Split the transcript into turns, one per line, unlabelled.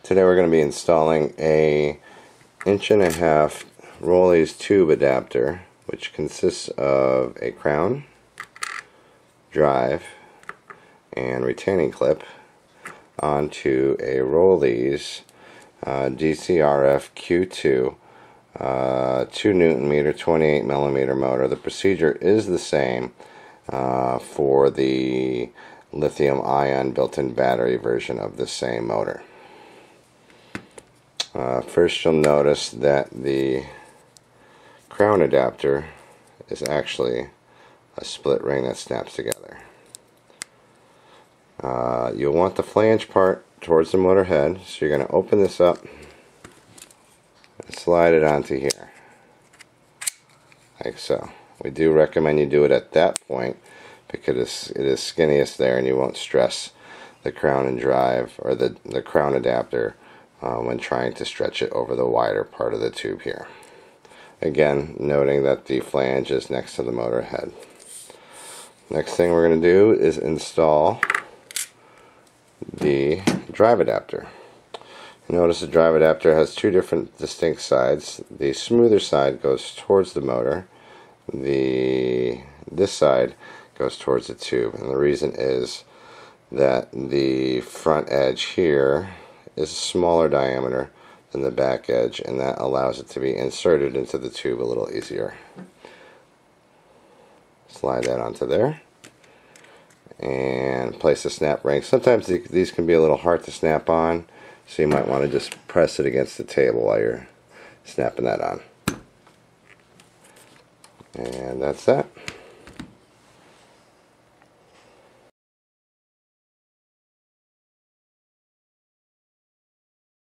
Today we're going to be installing a 1.5-inch Rollease tube adapter, which consists of a crown, drive, and retaining clip onto a Rollease DCRF Q2 2 Newton meter 28 millimeter motor. The procedure is the same for the lithium ion built-in battery version of the same motor. First, you'll notice that the crown adapter is actually a split ring that snaps together. You'll want the flange part towards the motor head, so you're going to open this up and slide it onto here, like so. We do recommend you do it at that point because it is skinniest there and you won't stress the crown and drive, or the crown adapter when trying to stretch it over the wider part of the tube here. Again, noting that the flange is next to the motor head. Next thing we're going to do is install the drive adapter. Notice the drive adapter has two different distinct sides. The smoother side goes towards the motor. This side goes towards the tube, and the reason is that the front edge here is a smaller diameter than the back edge, and that allows it to be inserted into the tube a little easier. Slide that onto there and place a snap ring. Sometimes these can be a little hard to snap on, so you might want to just press it against the table while you're snapping that on. And that's that.